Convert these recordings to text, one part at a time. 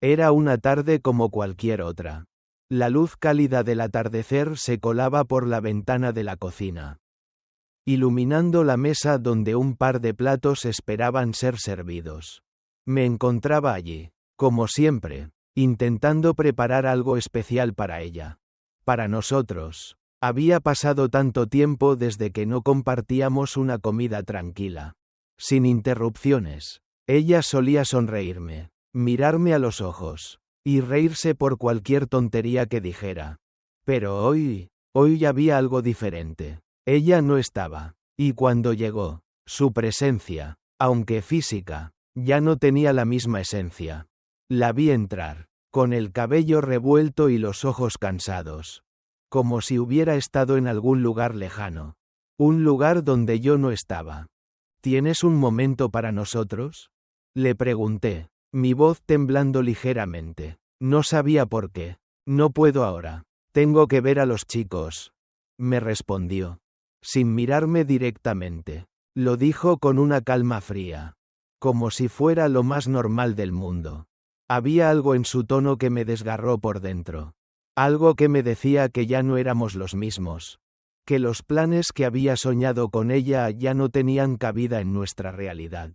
Era una tarde como cualquier otra. La luz cálida del atardecer se colaba por la ventana de la cocina, iluminando la mesa donde un par de platos esperaban ser servidos. Me encontraba allí, como siempre, intentando preparar algo especial para ella. Para nosotros. Había pasado tanto tiempo desde que no compartíamos una comida tranquila, sin interrupciones. Ella solía sonreírme, mirarme a los ojos, y reírse por cualquier tontería que dijera. Pero hoy había algo diferente. Ella no estaba, y cuando llegó, su presencia, aunque física, ya no tenía la misma esencia. La vi entrar, con el cabello revuelto y los ojos cansados, como si hubiera estado en algún lugar lejano, un lugar donde yo no estaba. ¿Tienes un momento para nosotros?, le pregunté, mi voz temblando ligeramente. No sabía por qué. No puedo ahora. Tengo que ver a los chicos, me respondió, sin mirarme directamente. Lo dijo con una calma fría, como si fuera lo más normal del mundo. Había algo en su tono que me desgarró por dentro. Algo que me decía que ya no éramos los mismos. Que los planes que había soñado con ella ya no tenían cabida en nuestra realidad.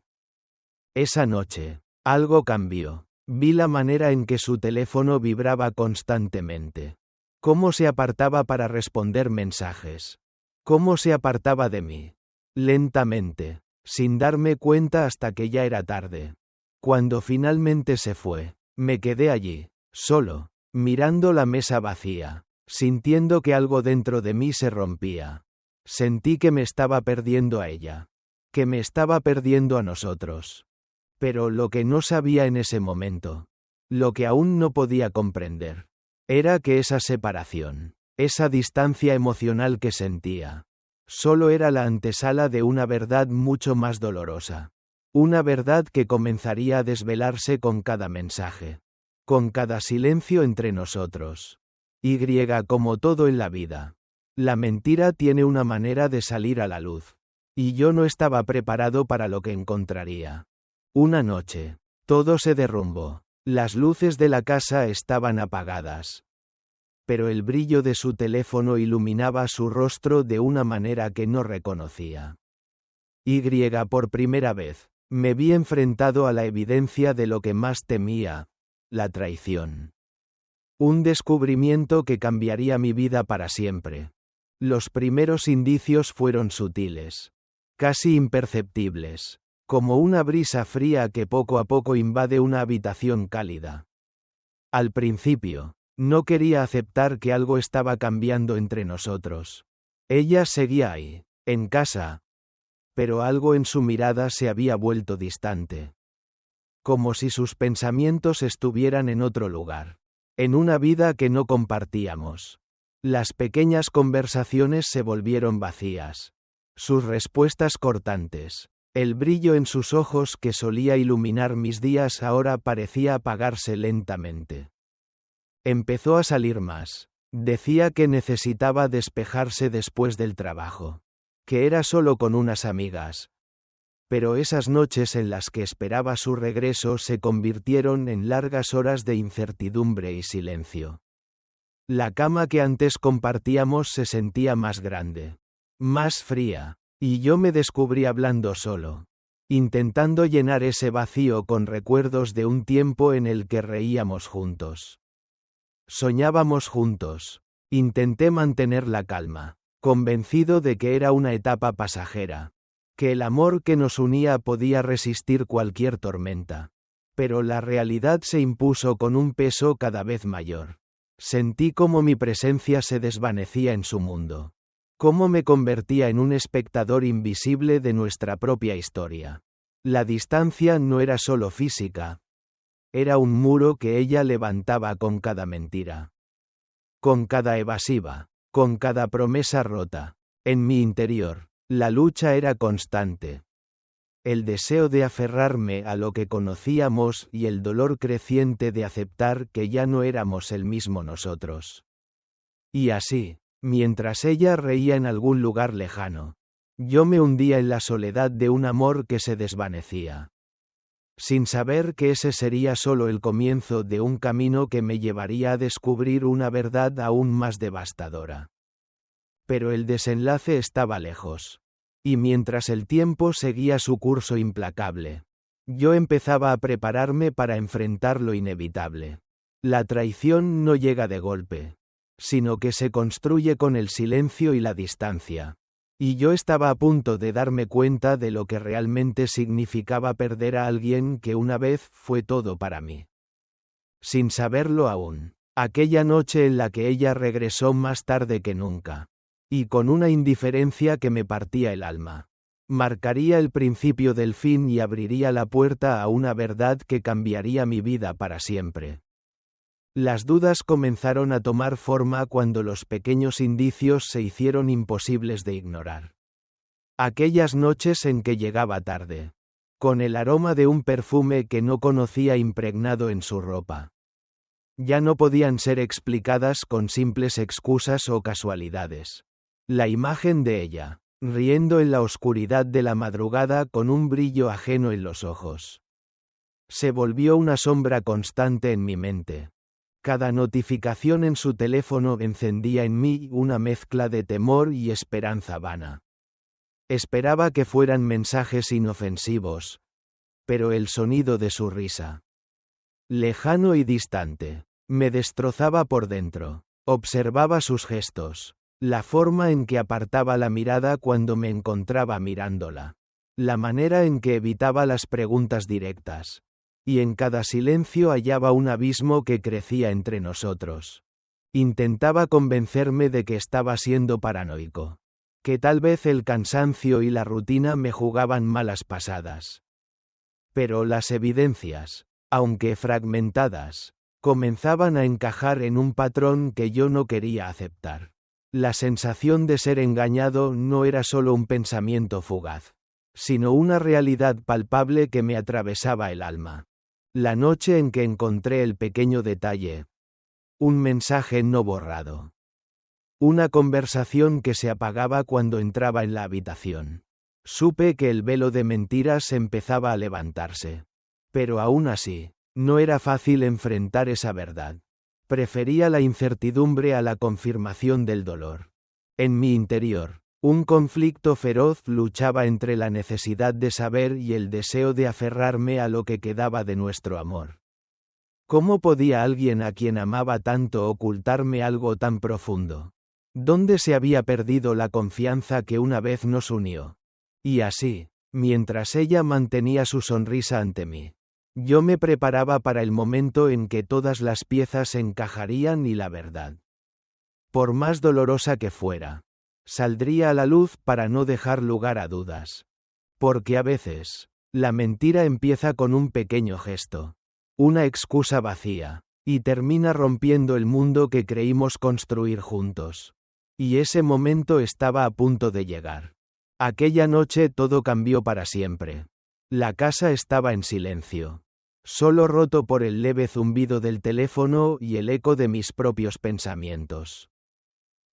Esa noche, algo cambió. Vi la manera en que su teléfono vibraba constantemente. Cómo se apartaba para responder mensajes. Cómo se apartaba de mí. Lentamente, sin darme cuenta hasta que ya era tarde. Cuando finalmente se fue, me quedé allí, solo, mirando la mesa vacía, sintiendo que algo dentro de mí se rompía. Sentí que me estaba perdiendo a ella. Que me estaba perdiendo a nosotros. Pero lo que no sabía en ese momento, lo que aún no podía comprender, era que esa separación, esa distancia emocional que sentía, solo era la antesala de una verdad mucho más dolorosa. Una verdad que comenzaría a desvelarse con cada mensaje, con cada silencio entre nosotros. Y como todo en la vida, la mentira tiene una manera de salir a la luz. Y yo no estaba preparado para lo que encontraría. Una noche, todo se derrumbó. Las luces de la casa estaban apagadas. Pero el brillo de su teléfono iluminaba su rostro de una manera que no reconocía. Por primera vez, me vi enfrentado a la evidencia de lo que más temía, la traición. Un descubrimiento que cambiaría mi vida para siempre. Los primeros indicios fueron sutiles, casi imperceptibles, como una brisa fría que poco a poco invade una habitación cálida. Al principio, no quería aceptar que algo estaba cambiando entre nosotros. Ella seguía ahí, en casa, pero algo en su mirada se había vuelto distante. Como si sus pensamientos estuvieran en otro lugar, en una vida que no compartíamos. Las pequeñas conversaciones se volvieron vacías. Sus respuestas cortantes. El brillo en sus ojos que solía iluminar mis días ahora parecía apagarse lentamente. Empezó a salir más. Decía que necesitaba despejarse después del trabajo. Que era solo con unas amigas. Pero esas noches en las que esperaba su regreso se convirtieron en largas horas de incertidumbre y silencio. La cama que antes compartíamos se sentía más grande, más fría, y yo me descubrí hablando solo, intentando llenar ese vacío con recuerdos de un tiempo en el que reíamos juntos. Soñábamos juntos. Intenté mantener la calma, convencido de que era una etapa pasajera, que el amor que nos unía podía resistir cualquier tormenta. Pero la realidad se impuso con un peso cada vez mayor. Sentí cómo mi presencia se desvanecía en su mundo. Cómo me convertía en un espectador invisible de nuestra propia historia. La distancia no era solo física. Era un muro que ella levantaba con cada mentira. Con cada evasiva. Con cada promesa rota. En mi interior, la lucha era constante. El deseo de aferrarme a lo que conocíamos y el dolor creciente de aceptar que ya no éramos el mismo nosotros. Y así, mientras ella reía en algún lugar lejano, yo me hundía en la soledad de un amor que se desvanecía. sin saber que ese sería solo el comienzo de un camino que me llevaría a descubrir una verdad aún más devastadora. Pero el desenlace estaba lejos. Y mientras el tiempo seguía su curso implacable, yo empezaba a prepararme para enfrentar lo inevitable. La traición no llega de golpe, sino que se construye con el silencio y la distancia. Y yo estaba a punto de darme cuenta de lo que realmente significaba perder a alguien que una vez fue todo para mí. Sin saberlo aún, aquella noche en la que ella regresó más tarde que nunca, y con una indiferencia que me partía el alma, marcaría el principio del fin y abriría la puerta a una verdad que cambiaría mi vida para siempre. Las dudas comenzaron a tomar forma cuando los pequeños indicios se hicieron imposibles de ignorar. Aquellas noches en que llegaba tarde, con el aroma de un perfume que no conocía impregnado en su ropa. Ya no podían ser explicadas con simples excusas o casualidades. La imagen de ella, riendo en la oscuridad de la madrugada con un brillo ajeno en los ojos, se volvió una sombra constante en mi mente. Cada notificación en su teléfono encendía en mí una mezcla de temor y esperanza vana. Esperaba que fueran mensajes inofensivos, pero el sonido de su risa, lejano y distante, me destrozaba por dentro. Observaba sus gestos, la forma en que apartaba la mirada cuando me encontraba mirándola, la manera en que evitaba las preguntas directas. Y en cada silencio hallaba un abismo que crecía entre nosotros. Intentaba convencerme de que estaba siendo paranoico, que tal vez el cansancio y la rutina me jugaban malas pasadas. Pero las evidencias, aunque fragmentadas, comenzaban a encajar en un patrón que yo no quería aceptar. La sensación de ser engañado no era solo un pensamiento fugaz, sino una realidad palpable que me atravesaba el alma. La noche en que encontré el pequeño detalle. Un mensaje no borrado. Una conversación que se apagaba cuando entraba en la habitación. Supe que el velo de mentiras empezaba a levantarse. Pero aún así, no era fácil enfrentar esa verdad. Prefería la incertidumbre a la confirmación del dolor. En mi interior, un conflicto feroz luchaba entre la necesidad de saber y el deseo de aferrarme a lo que quedaba de nuestro amor. ¿Cómo podía alguien a quien amaba tanto ocultarme algo tan profundo? ¿Dónde se había perdido la confianza que una vez nos unió? Y así, mientras ella mantenía su sonrisa ante mí, yo me preparaba para el momento en que todas las piezas encajarían y la verdad, por más dolorosa que fuera, saldría a la luz para no dejar lugar a dudas. Porque a veces, la mentira empieza con un pequeño gesto, una excusa vacía, y termina rompiendo el mundo que creímos construir juntos. Y ese momento estaba a punto de llegar. Aquella noche todo cambió para siempre. La casa estaba en silencio, solo roto por el leve zumbido del teléfono y el eco de mis propios pensamientos.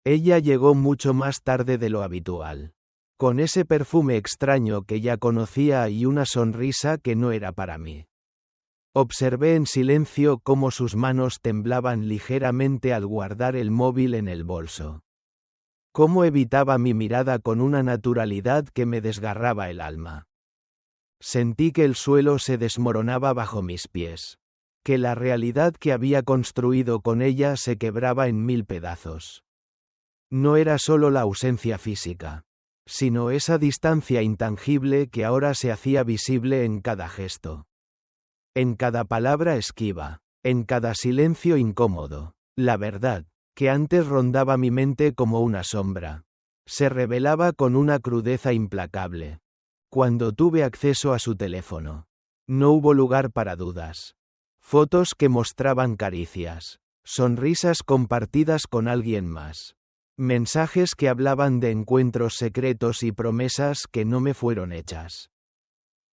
Ella llegó mucho más tarde de lo habitual, con ese perfume extraño que ya conocía y una sonrisa que no era para mí. Observé en silencio cómo sus manos temblaban ligeramente al guardar el móvil en el bolso. Cómo evitaba mi mirada con una naturalidad que me desgarraba el alma. Sentí que el suelo se desmoronaba bajo mis pies, que la realidad que había construido con ella se quebraba en mil pedazos. No era solo la ausencia física, sino esa distancia intangible que ahora se hacía visible en cada gesto. En cada palabra esquiva, en cada silencio incómodo, la verdad, que antes rondaba mi mente como una sombra, se revelaba con una crudeza implacable. Cuando tuve acceso a su teléfono, no hubo lugar para dudas. Fotos que mostraban caricias, sonrisas compartidas con alguien más. Mensajes que hablaban de encuentros secretos y promesas que no me fueron hechas.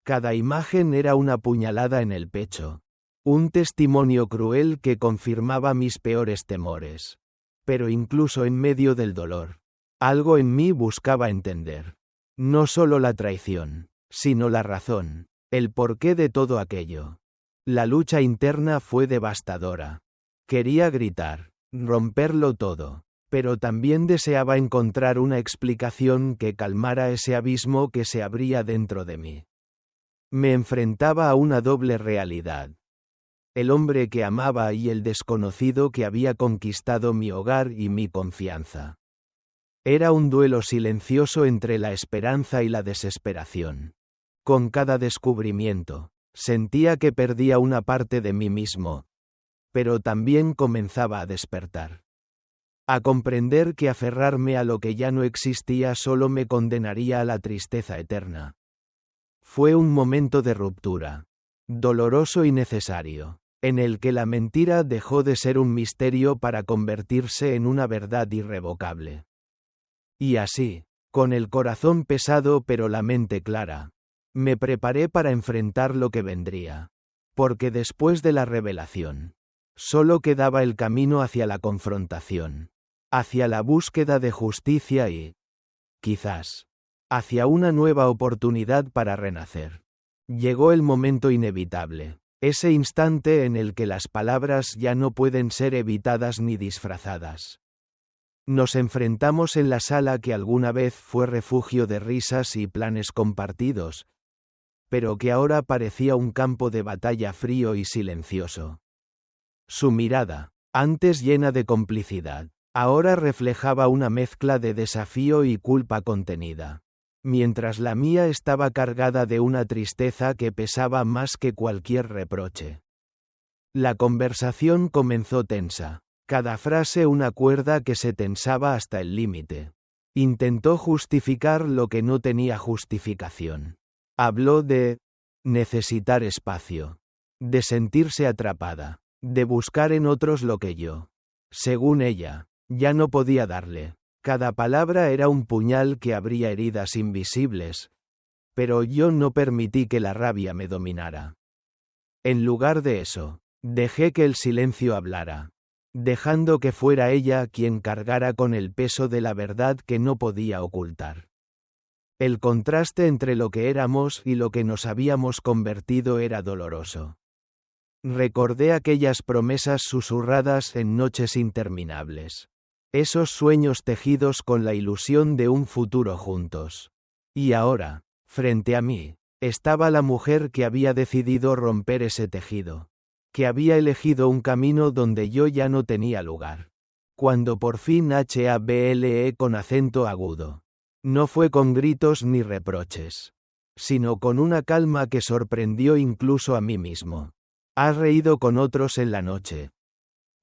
Cada imagen era una puñalada en el pecho, un testimonio cruel que confirmaba mis peores temores. Pero incluso en medio del dolor, algo en mí buscaba entender. No solo la traición, sino la razón, El porqué de todo aquello. La lucha interna fue devastadora. Quería gritar, romperlo todo, pero también deseaba encontrar una explicación que calmara ese abismo que se abría dentro de mí. Me enfrentaba a una doble realidad. El hombre que amaba y el desconocido que había conquistado mi hogar y mi confianza. Era un duelo silencioso entre la esperanza y la desesperación. Con cada descubrimiento, sentía que perdía una parte de mí mismo, pero también comenzaba a despertar. A comprender que aferrarme a lo que ya no existía solo me condenaría a la tristeza eterna. Fue un momento de ruptura, doloroso y necesario, en el que la mentira dejó de ser un misterio para convertirse en una verdad irrevocable. Y así, con el corazón pesado pero la mente clara, me preparé para enfrentar lo que vendría. Porque después de la revelación, solo quedaba el camino hacia la confrontación, hacia la búsqueda de justicia y, quizás, hacia una nueva oportunidad para renacer. Llegó el momento inevitable. Ese instante en el que las palabras ya no pueden ser evitadas ni disfrazadas. Nos enfrentamos en la sala que alguna vez fue refugio de risas y planes compartidos, pero que ahora parecía un campo de batalla frío y silencioso. Su mirada, antes llena de complicidad, ahora reflejaba una mezcla de desafío y culpa contenida, mientras la mía estaba cargada de una tristeza que pesaba más que cualquier reproche. La conversación comenzó tensa, cada frase una cuerda que se tensaba hasta el límite. Intentó justificar lo que no tenía justificación. Habló de necesitar espacio, de sentirse atrapada, de buscar en otros lo que yo, según ella, ya no podía darle. Cada palabra era un puñal que abría heridas invisibles, pero yo no permití que la rabia me dominara. En lugar de eso, dejé que el silencio hablara, dejando que fuera ella quien cargara con el peso de la verdad que no podía ocultar. El contraste entre lo que éramos y lo que nos habíamos convertido era doloroso. Recordé aquellas promesas susurradas en noches interminables. Esos sueños tejidos con la ilusión de un futuro juntos. Y ahora, frente a mí, estaba la mujer que había decidido romper ese tejido. Que había elegido un camino donde yo ya no tenía lugar. Cuando por fin hable con acento agudo. No fue con gritos ni reproches, sino con una calma que sorprendió incluso a mí mismo. Has reído con otros en la noche.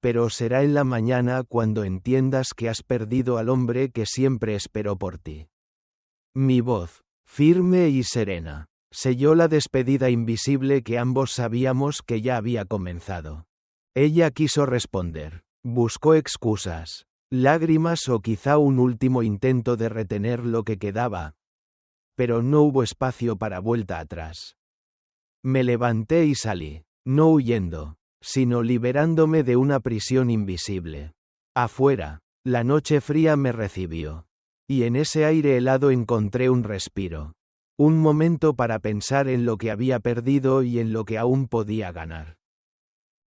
Pero será en la mañana cuando entiendas que has perdido al hombre que siempre esperó por ti. Mi voz, firme y serena, selló la despedida invisible que ambos sabíamos que ya había comenzado. Ella quiso responder, buscó excusas, lágrimas o quizá un último intento de retener lo que quedaba. Pero no hubo espacio para vuelta atrás. Me levanté y salí, no huyendo, sino liberándome de una prisión invisible. Afuera, la noche fría me recibió. Y en ese aire helado encontré un respiro. Un momento para pensar en lo que había perdido y en lo que aún podía ganar.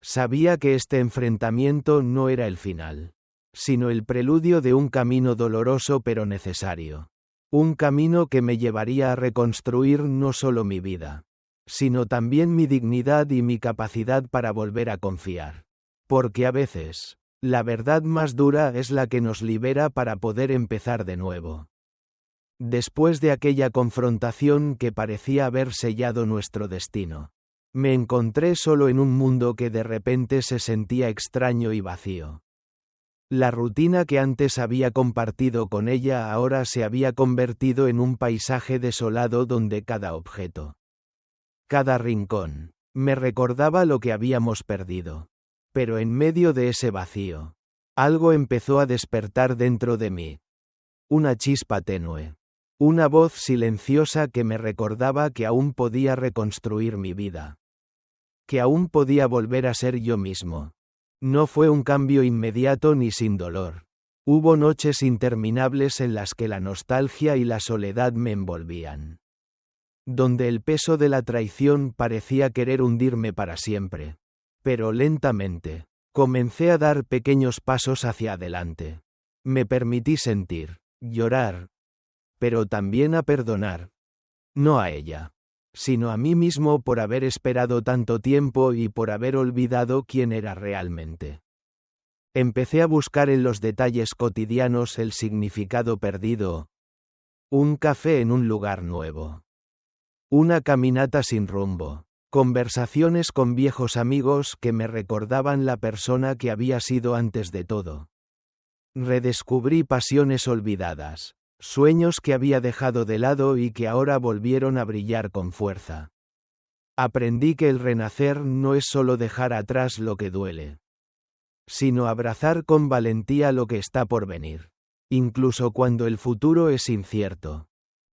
Sabía que este enfrentamiento no era el final, sino el preludio de un camino doloroso pero necesario. Un camino que me llevaría a reconstruir no solo mi vida, sino también mi dignidad y mi capacidad para volver a confiar. Porque a veces, la verdad más dura es la que nos libera para poder empezar de nuevo. Después de aquella confrontación que parecía haber sellado nuestro destino, me encontré solo en un mundo que de repente se sentía extraño y vacío. La rutina que antes había compartido con ella ahora se había convertido en un paisaje desolado donde cada objeto, cada rincón, me recordaba lo que habíamos perdido. Pero en medio de ese vacío, algo empezó a despertar dentro de mí. Una chispa tenue. Una voz silenciosa que me recordaba que aún podía reconstruir mi vida. Que aún podía volver a ser yo mismo. No fue un cambio inmediato ni sin dolor. Hubo noches interminables en las que la nostalgia y la soledad me envolvían. donde el peso de la traición parecía querer hundirme para siempre. Pero lentamente, comencé a dar pequeños pasos hacia adelante. Me permití sentir, llorar, pero también a perdonar. No a ella, sino a mí mismo por haber esperado tanto tiempo y por haber olvidado quién era realmente. Empecé a buscar en los detalles cotidianos el significado perdido. Un café en un lugar nuevo. Una caminata sin rumbo. Conversaciones con viejos amigos que me recordaban la persona que había sido antes de todo. Redescubrí pasiones olvidadas, sueños que había dejado de lado y que ahora volvieron a brillar con fuerza. Aprendí que el renacer no es solo dejar atrás lo que duele, sino abrazar con valentía lo que está por venir, incluso cuando el futuro es incierto.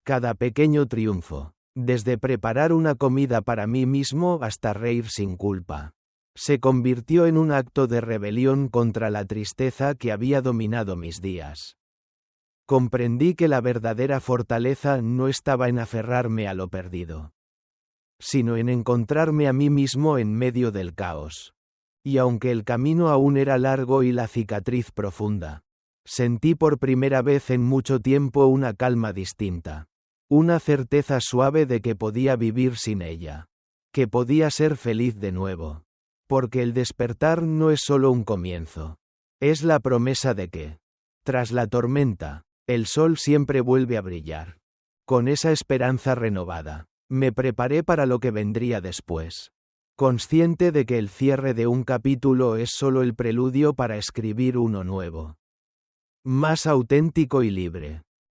Cada pequeño triunfo, desde preparar una comida para mí mismo hasta reír sin culpa, se convirtió en un acto de rebelión contra la tristeza que había dominado mis días. Comprendí que la verdadera fortaleza no estaba en aferrarme a lo perdido, sino en encontrarme a mí mismo en medio del caos. Y aunque el camino aún era largo y la cicatriz profunda, sentí por primera vez en mucho tiempo una calma distinta. Una certeza suave de que podía vivir sin ella. Que podía ser feliz de nuevo. Porque el despertar no es solo un comienzo. Es la promesa de que, tras la tormenta, el sol siempre vuelve a brillar. Con esa esperanza renovada, me preparé para lo que vendría después. Consciente de que el cierre de un capítulo es solo el preludio para escribir uno nuevo. Más auténtico y libre.